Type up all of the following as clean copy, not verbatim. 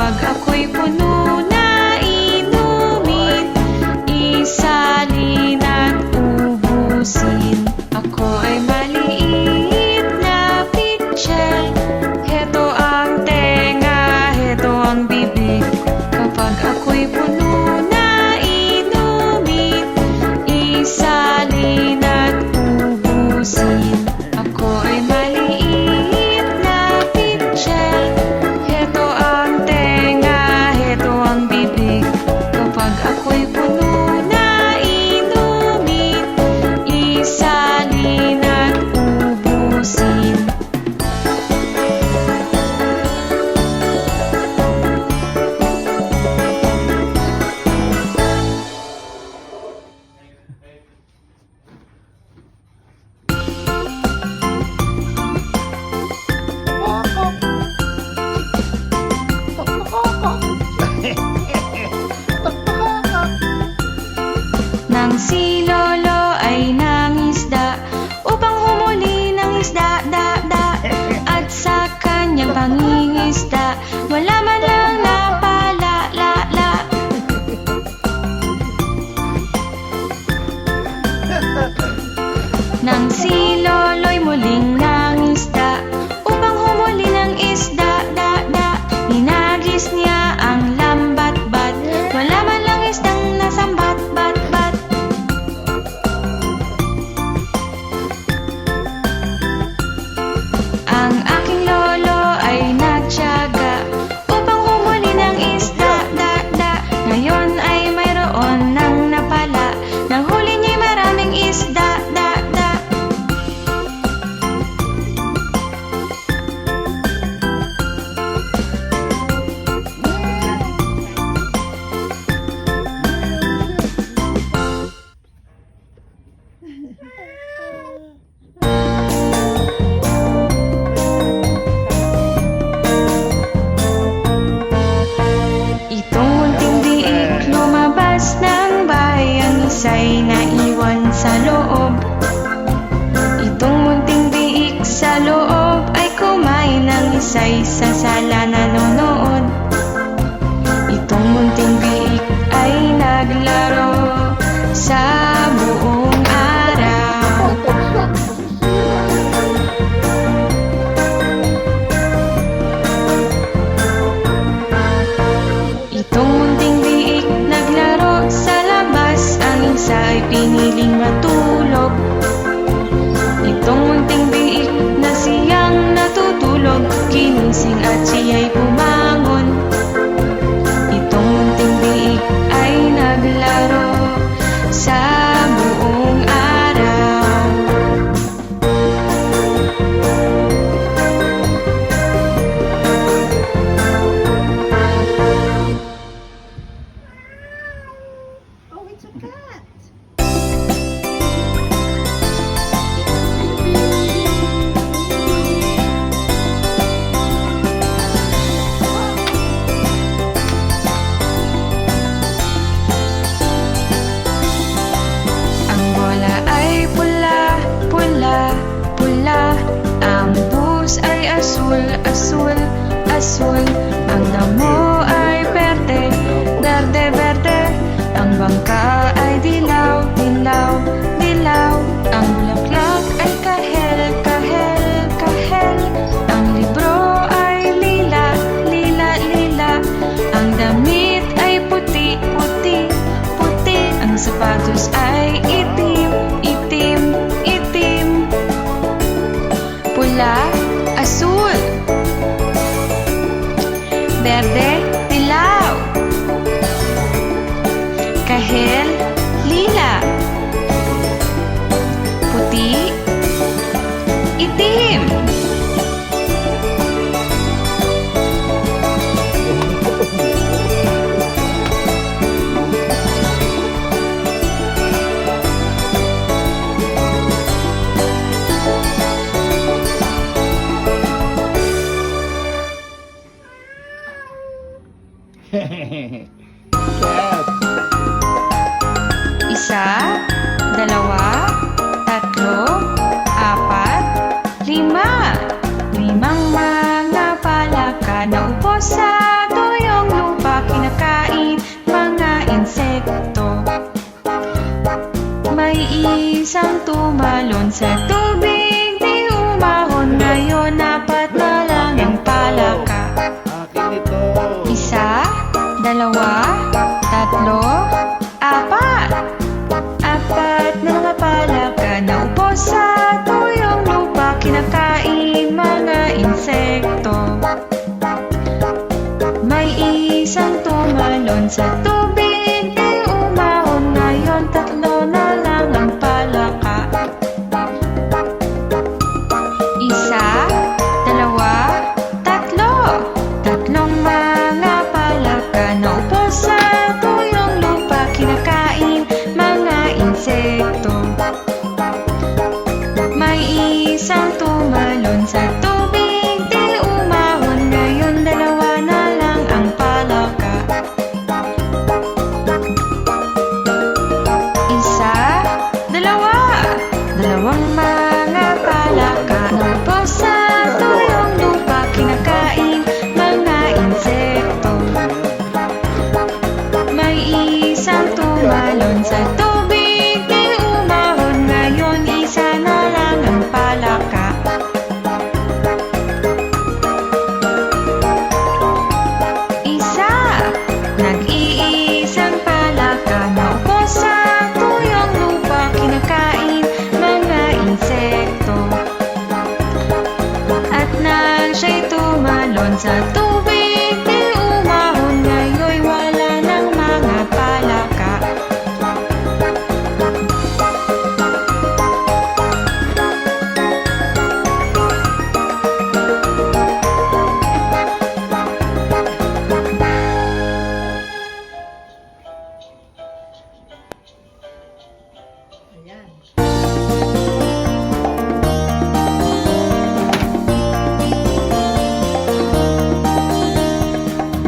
Kapag ako'y puno na inumin, isalin at ubusin. Ako ay maliit na pitcher. Heto ang tenga, heto ang bibig. Kapag ako'y puno na inumin, isalin at ubusin. Ako ay maliit na pitcher. Heto ang tenga, heto ang bibig. Kapag ako'y puno na inumin, isalin at ubusin. Nang si Lolo ay nangisda upang humuli ng isda, at sa kanyang pangingisda wala man lang napala. Nang si Lolo'y muling nangisda upang humuli ng isda, hinagis niya ang lambat-bat, wala man lang isdang nasambat. Ang aking lolo ay nagtiyaga upang humuli ng isda, ngayon ay mayroon ng napala. Nahuli niya'y maraming isda, Itong munting biik lumabas ng bahay, ang isa'y naiwan sa loob. Itong munting biik sa loob ay kumain, ng isa'y sa sala nanonood. Itong munting biik ay naglaro sa buong araw. Itong munting biik naglaro sa labas, ang isa ay piniling matulog. Itong munting biik na siyang natutulog, ginising at siya'y bumangon. Itong munting biik ay naglaro sa buong araw. Oh, it's a cat. Ang bola ay pula, pula, pula. Ang bus ay asul, asul, asul. Ang damo ay berde, berde, berde. Ang bangka ay dilaw, dilaw, dilaw. Ang bulaklak ay kahel, kahel, kahel. Ang libro ay lila, lila, lila. Ang damit ay puti, puti, puti. Ang sapatos ay itim, itim, itim. Pula, asul. Berde, dilaw. Kahel, lila. Puti, itim. Cat. Isa, dalawa, tatlo, apat, lima. Limang mga palaka na upo sa tuyo. sa tubig, di umahon. Ngayon apat na lang ang palaka. Akin ito. Isa, dalawa, tatlo, apat. Apat na mga palaka na upo sa tuyong lupa, kinakain mga insekto. May isang tumalon sa tubig, di umahon. Ngayon tatlo na lang ang palaka. Isa, dalawa, tatlo. Tatlong mga palaka na upo sa tuyong lupa, kinakain mga insekto. May isang tumalon sa tubig, di umahon. Ngayon dalawa na lang ang palaka. Isa, dalawa. Dalawang mga palaka na upo sa tuyong lupa, kinakain mga insekto. May isang tumalon sa tubig, di umahon. Ngayon isa na lang ang palaka. Isa, nag-iisang palaka na upo sa tuyong lupa, kinakain mga insekto. At nang siya'y tumalon sa tubig, di umahon. Ngayon'y wala ng mga palaka. Ayan.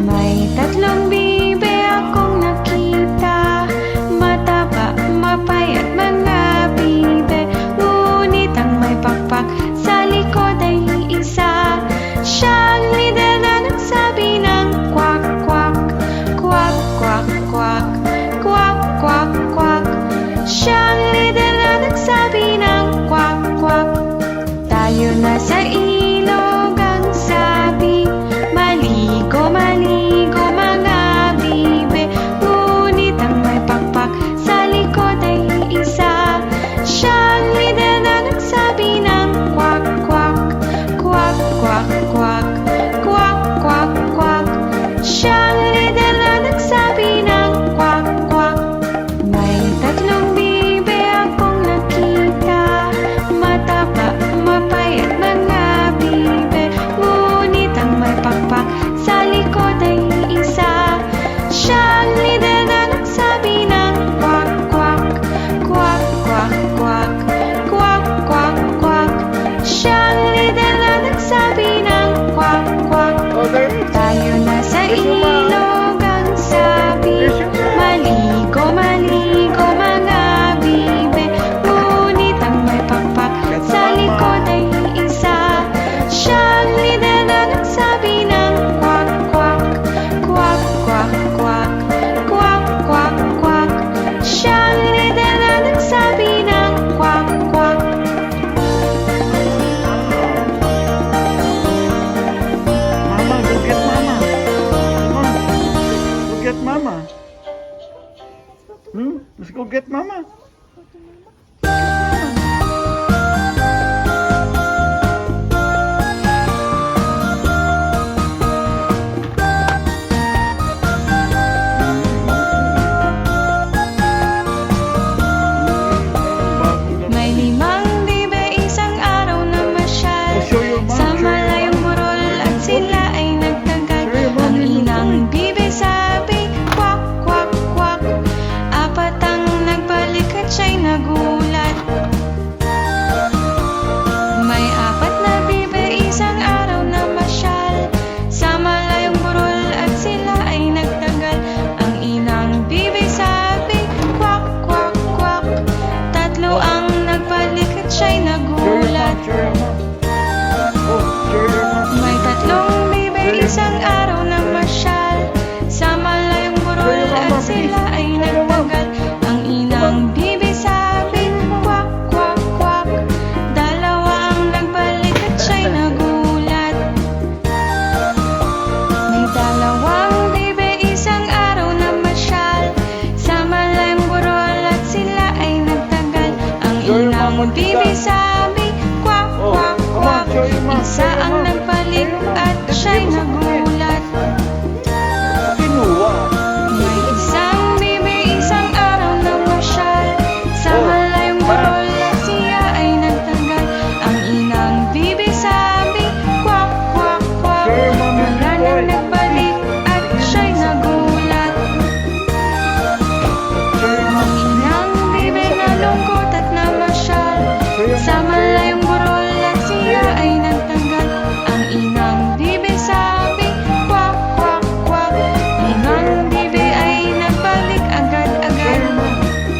May tatlong bibe akong nakita, mataba, mapayat mga bibe. Ngunit ang may pakpak sa likod ay isa. Siyang lider na nagsabi ng kwak, kwak, kwak, kwak, kwak, kwak, kwak, kwak. Siyang lider na nagsabi ng kwak, kwak. Tayo na sa ilog, ang sabi. Maligo, maligo mga bibe. Ngunit ang may pakpak sa likod ay isa. Siyang lider na nagsabi ng kwak, kwak, kwak, kwak, kwak, kwak, kwak, kwak. Siyang lider na nagsabi ng kwak, kwak. May tatlong bibe akong nakita, mataba, mapayat mga bibe. Ngunit ang may pakpak sa likod ay isa. Siyang lider na nagsabi ng kwak, kwak, kwak, kwak, kwak, kwak, kwak, kwak. Siyang lider na nagsabi ng kwak, kwak. Tayo na sa ilog, ang sabi. Maligo, maligo mga bibe. Ngunit ang may pakpak sa likod ay isa. Siyang lider na nagsabi ng kwak, kwak, kwak, kwak, kwak, kwak, kwak, kwak. Siyang lider na nagsabi ng kwak, kwak. Mama, go get mama. Come on. Go get mama. Let's go get mama. May limang bibe, isang araw na masyal sa malayong burol, at sila ay nagtagal. Ang inang bibe sabi, kwak, kwak, kwak. Apat ang nagbalik isa ang nagbalik at siya'y nagulat. Kinuha. May isang bibi, isang araw na masyal sa malayong burol at siya ay nagtanggal. Ang inang bibi sabi, kwak, kwak, kwak. Wala nang nagbalik at siya'y nagulat. Ang inang bibi nalungkot at namasyal sa malayong burol at siya ay nagtanggal. Ang inang bibi sabi, kwak, kwak, kwak. Inang bibi ay nagbalik agad-agad.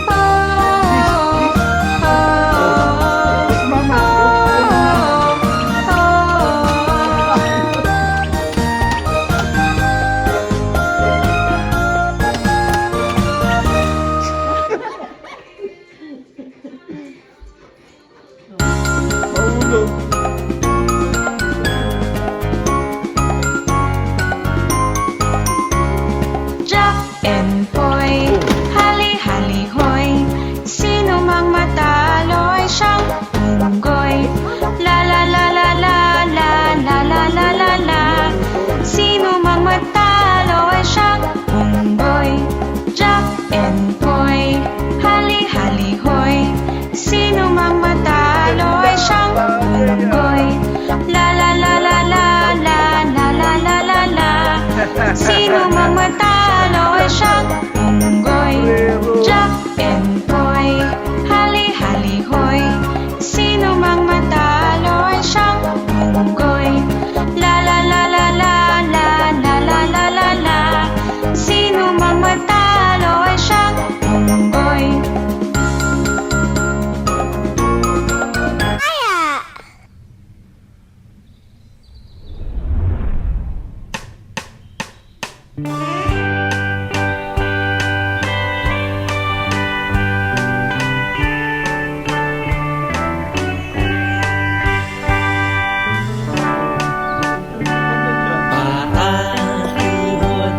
Oh, oh, oh, Yes, Mama. oh, oh. Mahulog. Jack and Poy, hali-hali hoy. Sino mang matalo ay siyang unggoy. La la la la la la la la la la la. Sino mang matalo ay siyang unggoy. Jack and Poy, hali-hali hoy. Sino mang matalo ay siyang unggoy. La la la la la la la la la la la. Sino mang matalo ay siyang unggoy. Jack and Poy, hali-hali hoy. Sino mang matalo ay siyang unggoy. La la la la la la la la la la la. Sino mang matalo ay siyang unggoy. Paatuhon,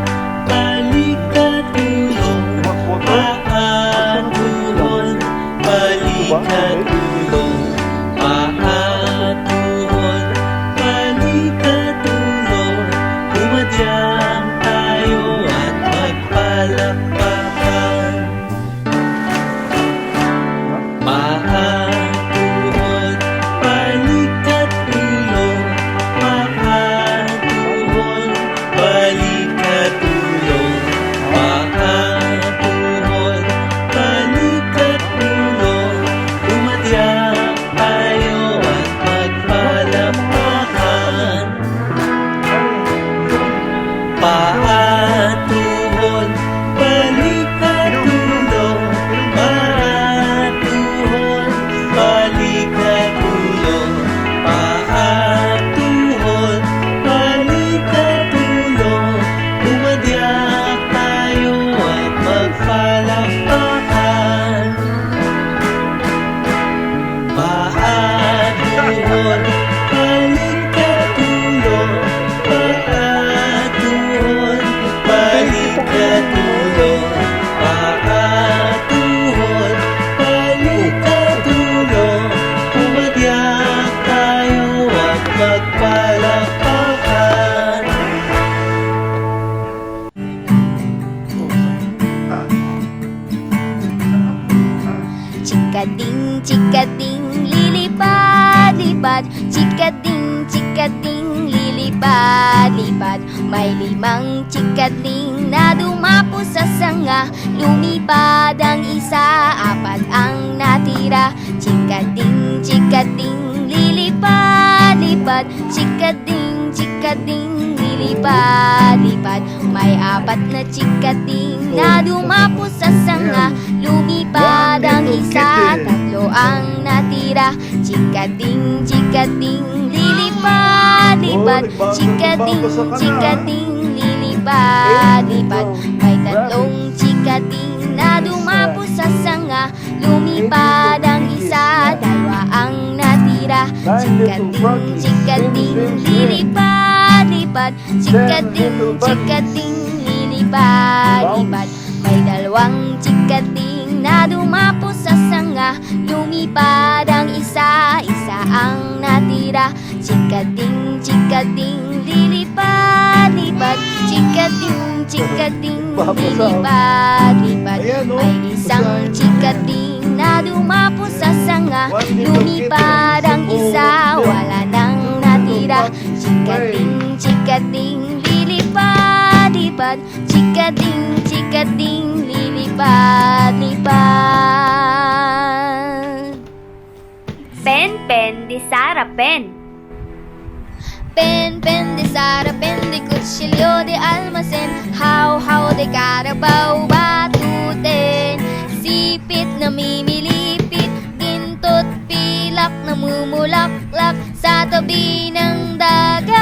balikat ulong. Paatuhon, balikat ulong. Paatuhon, balikat ulong. Umadyang tayo at magpalakpakan. Paatuhon, balikat ulong. Paatuhon, balikat ulong. Paatuhon, balikat ulong. Umadyak tayo at magpalakpakan. Paatuhon, balikat ulong. Paatuhon, balikat ulong. Paatuhon, balikat ulong. Umadyak tayo at magpalakpakan. Paatuhon, balikat ulong. Paatuhon, balikat ulong. Paatuhon, balikat ulong. Umadyak tayo at magpalakpakan. Chikading, chikading, lilipad-lipad. Chikading, chikading, lilipad-lipad. May 5 chikading na dumapo sa sanga. Lumipad ang isa, 4 ang natira. Chikading, chikading, lilipad-lipad. Chikading, chikading, lilipad-lipad. May 4 na chikading na dumapo sa sanga. Lumipad ang isa, 3 ang natira. Chikading, chikading, lilipad-lipad. Chikading, chikading, lilipad-lipad. May 3 chikading na dumapo sa sanga. Lumipad ang isa, 2 ang natira. Chikading, chikading, lilipad-lipad. Chikading, chikading, lilipad-lipad. May 2 chikading na dumapo sa sanga. Lumipad ang isa, 1 ang natira. Chikading, chikading, lilipad-lipad. Chikading, chikading, lilipad-lipad. May isang chikading na dumapo sa sanga. Lumipad ang isa, wala nang natira. Chikading, chikading, lilipad-lipad. Chikading, chikading, lilipad-lipad. Pen, pen, di Sara, pen. Pen, pen de Sara, pen de kutsilyo de almasen. How, de karabaw, batuten. Sipit na mimilipit, gintot, pilak na mumulaklak sa tabi ng dagat.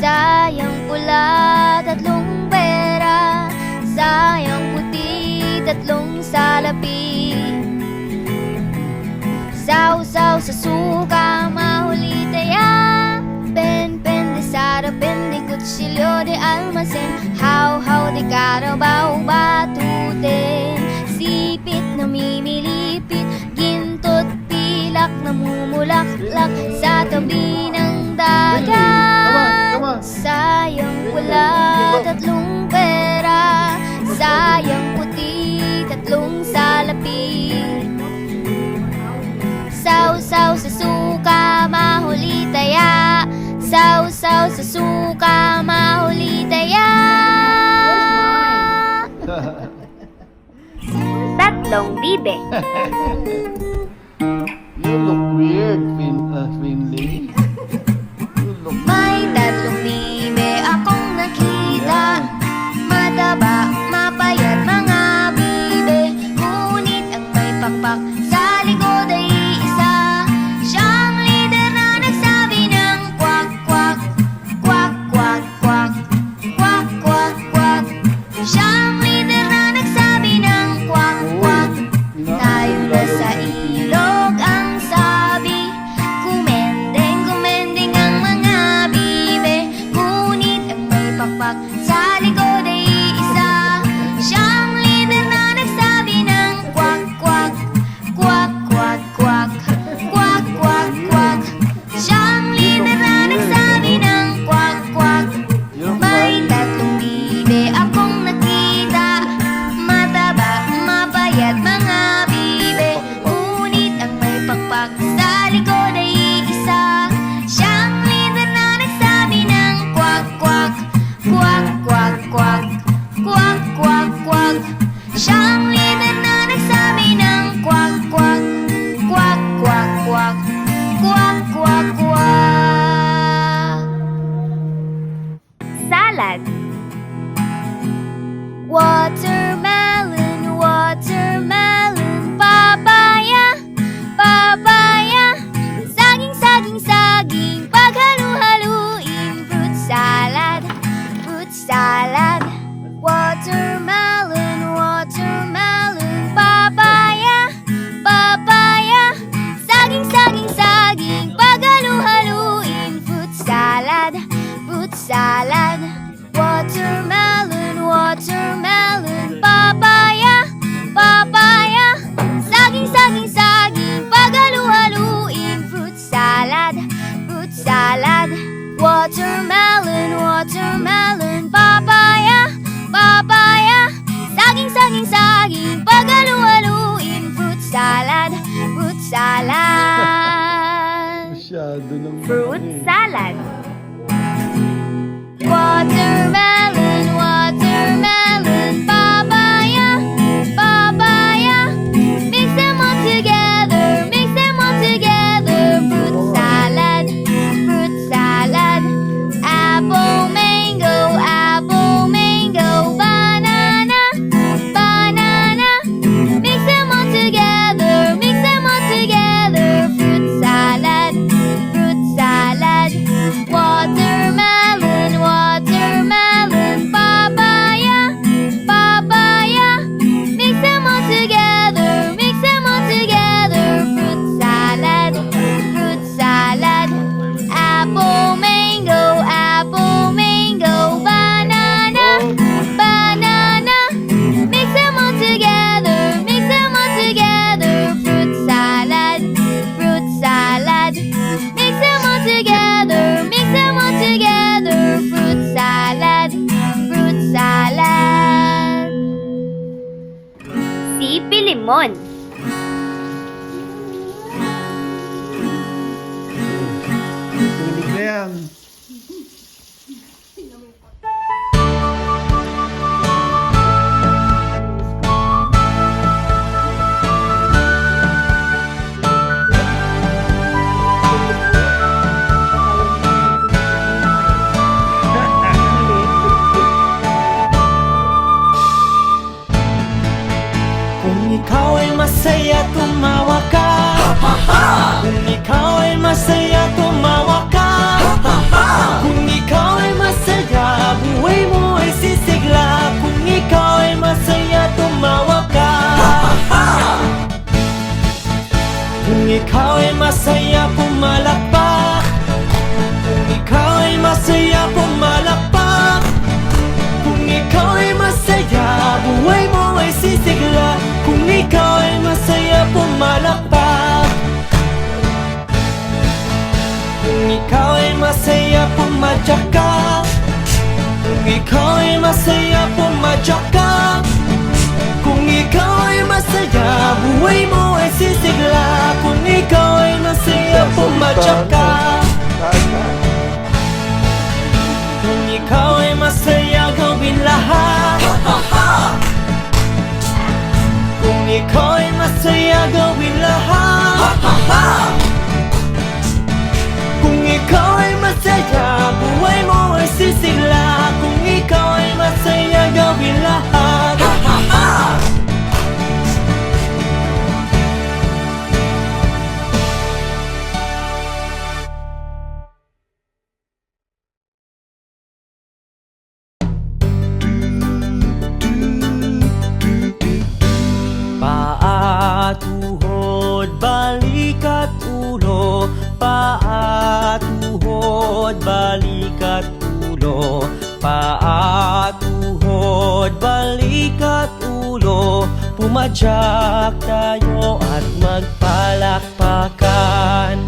Sayang pula, tatlong pera. Sayang puti, tatlong salapi. Sausaw sa suka, mahuli taya. Pen, pen de Sara, pen de kutsilyo de almasen. How, de karabaw, batuten. Sipit na mimilipit, gintot, pilak na mumulaklak sa tabi ng dagat. Sayang pula, tatlong pera. Sayang puti, tatlong salapi. Sausaw sa suka, mahuli taya. Sausaw sa suka, mahuli taya. Tatlong bibe. You look weird, Finley. You look May tatlong bibe akong nakita. Mataba, mapayat mga bibe. Ngunit ang may pakpak sa likod ay isa. Siyang leader na nagsabi ng kwak, kwak. Kwak, kwak, kwak. Kwak, kwak, kwak. Siyang leader na nagsabi ng kwak, kwak. Tayo na sa ilog ang sabi. Kumendeng, kumendeng ang mga bibe. Ngunit ang may pakpak sa likod ay isa. Siyang leader na nagsabi ng kwak, kwak. Kwak, kwak, kwak. Kwak, kwak, kwak. Siyang leader na nagsabi ng kwak, kwak. May tatlong bibe akong nakita. Mataba, mapayat mga bibe. Ngunit ang may pakpak sa likod ay isa. Siyang leader na nagsabi ng kwak, kwak. Kwak, kwak, kwak. Kwak, kwak, kwak. Siyang leader na nagsabi ng kwak, kwak. Kwak, kwak, kwak. Kwak, kwak, kwak. Salad. Watermelon, watermelon, papaya, papaya. Saging, saging, saging, paghalu-haluin. Fruit salad, fruit salad. Watermelon, watermelon, papaya, papaya. Saging, saging, saging, paghalu-haluin. Fruit salad, fruit salad. Watermelon, watermelon, papaya, papaya. Saging, saging, saging, paghalu-haluin. Fruit salad, fruit salad. Watermelon, watermelon, papaya, papaya. Saging, saging, saging, paghalu-haluin. Fruit salad, fruit salad. masyado ng Fruit salad. Watermelon, watermelon, papaya, papaya. Mix them all together, mix them all together. Fruit salad, fruit salad. Apple, mango, apple, mango. Banana, banana. Mix them all together, mix them all together. Fruit salad, fruit salad. hamon. Tulog na yan. Kung ikaw ay masaya, tumawa ka. Kung ikaw ay masaya, tumawa ka. Kung ikaw ay masaya, buhay mo ay sisigla. Kung ikaw ay masaya, tumawa ka. Kung ikaw ay masaya, pumalakpak. Kung ikaw ay masaya, pumalakpak. Kung ikaw ay masaya, buhay mo ay sisigla. Kung ikaw ay masaya, pumalakpak. Kung ikaw ay masaya, pumadyak ka. Kung ikaw ay masaya, pumadyak ka. Kung ikaw ay masaya, buhay mo ay sisigla. Kung ikaw ay masaya, pumadyak ka. Kung ikaw ay masaya, gawin lahat. Kung ikaw ay masaya, gawin lahat. Kung ikaw ay masaya, buhay mo ay sisigla. Kung ikaw ay masaya, gawin lahat. Paa, tuhod, balik at ulo. Paa, tuhod, balik at ulo. Paa, tuhod, balik at ulo. Pumadyak tayo at magpalakpakan.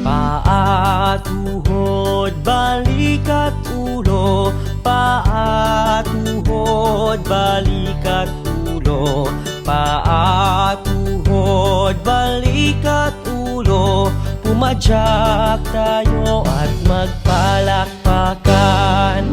Paa, tuhod, balik at ulo. Paa, tuhod, balik at ulo. Paa, tuhod, balik at ulo. Pumadyak tayo at magpalakpakan.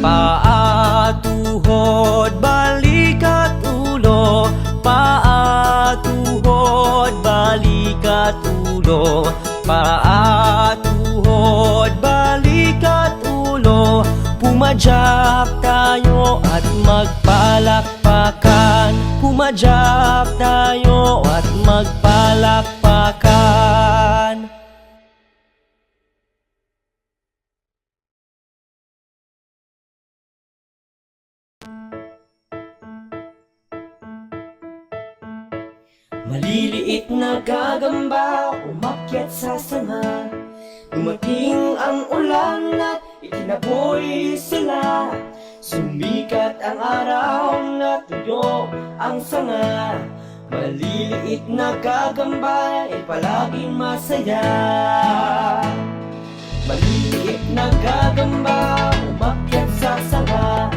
Paa, tuhod, balik at ulo. Paa, tuhod, balik at ulo. Paa, tuhod, balik at ulo. Pumadyak tayo at magpalakpakan. Pumadyak tayo at magpalakpakan. Maliliit na gagamba, umakyat sa sanga. Dumating ang ulan at itinaboy sila. Sumikat ang araw na tuyo ang sanga. Maliliit na gagamba ay palaging masaya. Maliliit na gagamba, umakyat sa sanga.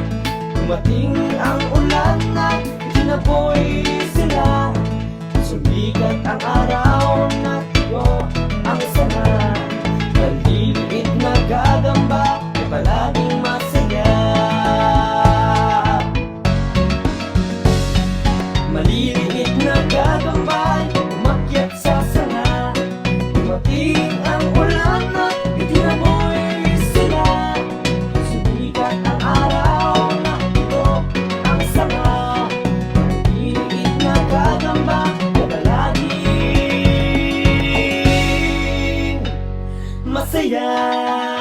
Dumating ang ulan at itinaboy sila. Sumikat ang araw na tuyo ang sanga. Maliliit na gagamba ay palaging masaya. Maliliit na gagamba umakyat sa sanga. Dumating ang ulan at itinaboy sila. Sumikat ang araw na tuyo ang sanga. Maliliit na gagamba masaya.